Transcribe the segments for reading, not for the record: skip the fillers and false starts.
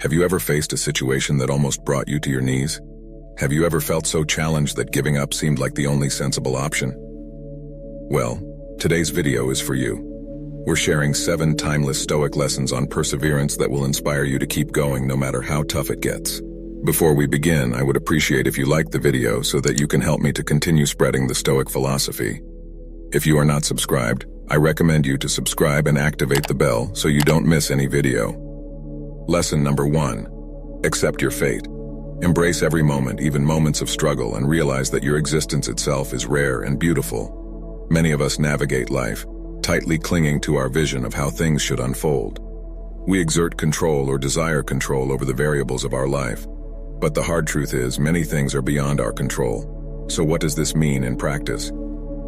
Have you ever faced a situation that almost brought you to your knees? Have you ever felt so challenged that giving up seemed like the only sensible option? Well, today's video is for you. We're sharing 7 timeless Stoic lessons on perseverance that will inspire you to keep going no matter how tough it gets. Before we begin, I would appreciate if you liked the video so that you can help me to continue spreading the Stoic philosophy. If you are not subscribed, I recommend you to subscribe and activate the bell so you don't miss any video. Lesson number 1. Accept your fate. Embrace every moment, even moments of struggle, and realize that your existence itself is rare and beautiful. Many of us navigate life, tightly clinging to our vision of how things should unfold. We exert control or desire control over the variables of our life. But the hard truth is, many things are beyond our control. So what does this mean in practice?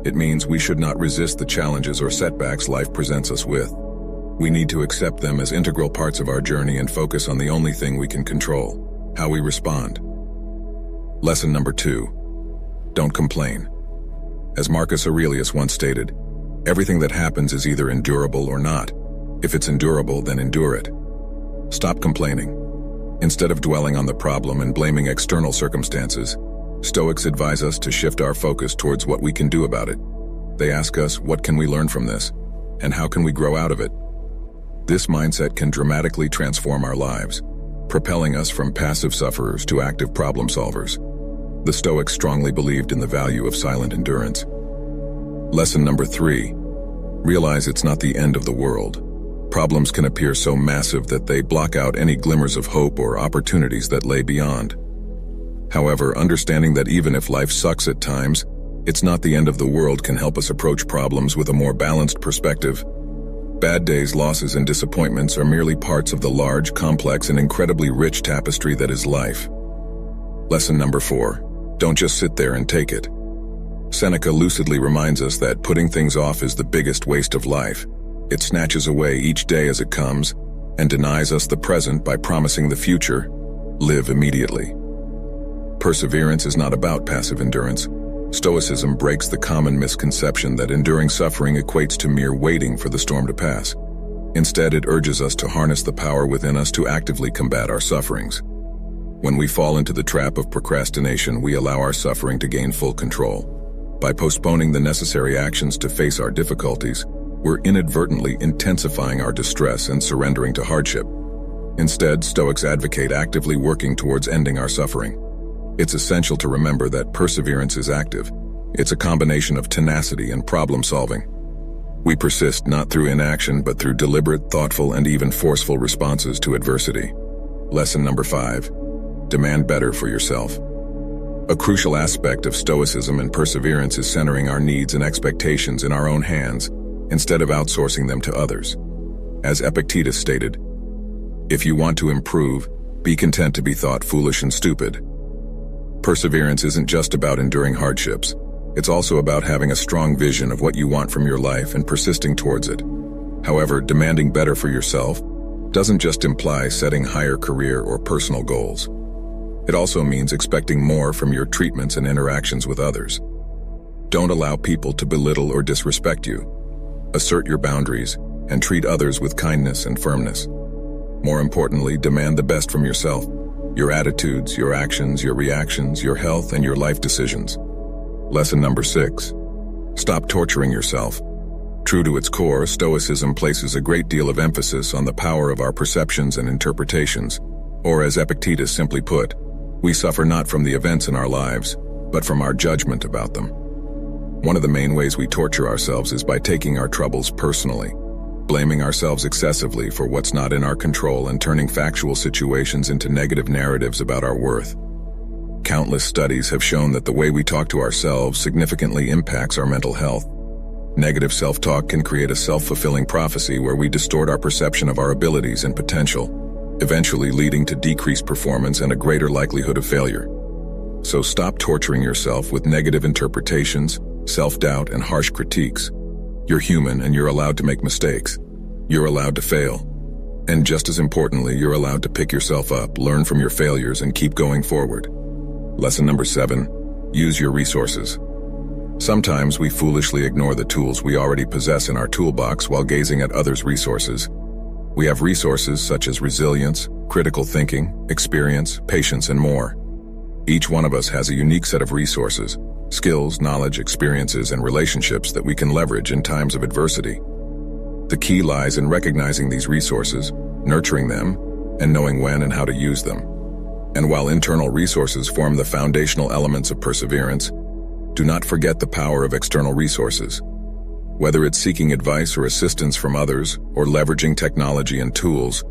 It means we should not resist the challenges or setbacks life presents us with. We need to accept them as integral parts of our journey and focus on the only thing we can control: how we respond. Lesson number 2. Don't complain. As Marcus Aurelius once stated, everything that happens is either endurable or not. If it's endurable, then endure it. Stop complaining. Instead of dwelling on the problem and blaming external circumstances, Stoics advise us to shift our focus towards what we can do about it. They ask us, what can we learn from this? And how can we grow out of it? This mindset can dramatically transform our lives, propelling us from passive sufferers to active problem solvers. The Stoics strongly believed in the value of silent endurance. Lesson number 3. Realize it's not the end of the world. Problems can appear so massive that they block out any glimmers of hope or opportunities that lay beyond. However, understanding that even if life sucks at times, it's not the end of the world can help us approach problems with a more balanced perspective. Bad days, losses, and disappointments are merely parts of the large, complex, and incredibly rich tapestry that is life. Lesson number 4. Don't just sit there and take it. Seneca lucidly reminds us that putting things off is the biggest waste of life. It snatches away each day as it comes and denies us the present by promising the future. Live immediately. Perseverance is not about passive endurance. Stoicism breaks the common misconception that enduring suffering equates to mere waiting for the storm to pass. Instead, it urges us to harness the power within us to actively combat our sufferings. When we fall into the trap of procrastination, we allow our suffering to gain full control. By postponing the necessary actions to face our difficulties, we're inadvertently intensifying our distress and surrendering to hardship. Instead, Stoics advocate actively working towards ending our suffering. It's essential to remember that perseverance is active. It's a combination of tenacity and problem solving. We persist not through inaction, but through deliberate, thoughtful, and even forceful responses to adversity. Lesson number 5. Demand better for yourself. A crucial aspect of Stoicism and perseverance is centering our needs and expectations in our own hands, instead of outsourcing them to others. As Epictetus stated, if you want to improve, be content to be thought foolish and stupid. Perseverance isn't just about enduring hardships. It's also about having a strong vision of what you want from your life and persisting towards it. However, demanding better for yourself doesn't just imply setting higher career or personal goals. It also means expecting more from your treatments and interactions with others. Don't allow people to belittle or disrespect you. Assert your boundaries and treat others with kindness and firmness. More importantly, demand the best from yourself. Your attitudes, your actions, your reactions, your health, and your life decisions. Lesson number 6. Stop torturing yourself. True to its core, Stoicism places a great deal of emphasis on the power of our perceptions and interpretations, or as Epictetus simply put, we suffer not from the events in our lives, but from our judgment about them. One of the main ways we torture ourselves is by taking our troubles personally, blaming ourselves excessively for what's not in our control and turning factual situations into negative narratives about our worth. Countless studies have shown that the way we talk to ourselves significantly impacts our mental health. Negative self-talk can create a self-fulfilling prophecy where we distort our perception of our abilities and potential, eventually leading to decreased performance and a greater likelihood of failure. So stop torturing yourself with negative interpretations, self-doubt, and harsh critiques. You're human and you're allowed to make mistakes. You're allowed to fail. And just as importantly, you're allowed to pick yourself up, learn from your failures, and keep going forward. Lesson number 7. Use your resources. Sometimes we foolishly ignore the tools we already possess in our toolbox while gazing at others' resources. We have resources such as resilience, critical thinking, experience, patience, and more. Each one of us has a unique set of resources, skills, knowledge, experiences, and relationships that we can leverage in times of adversity. The key lies in recognizing these resources, nurturing them, and knowing when and how to use them. And while internal resources form the foundational elements of perseverance, do not forget the power of external resources. Whether it's seeking advice or assistance from others, or leveraging technology and tools,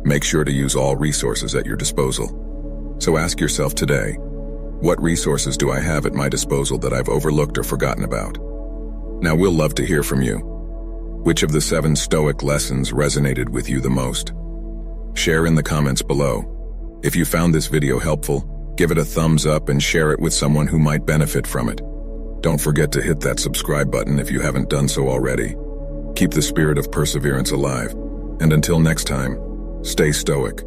make sure to use all resources at your disposal. So ask yourself today, what resources do I have at my disposal that I've overlooked or forgotten about? Now we'll love to hear from you. Which of the 7 Stoic lessons resonated with you the most? Share in the comments below. If you found this video helpful, give it a thumbs up and share it with someone who might benefit from it. Don't forget to hit that subscribe button if you haven't done so already. Keep the spirit of perseverance alive, and until next time, stay stoic.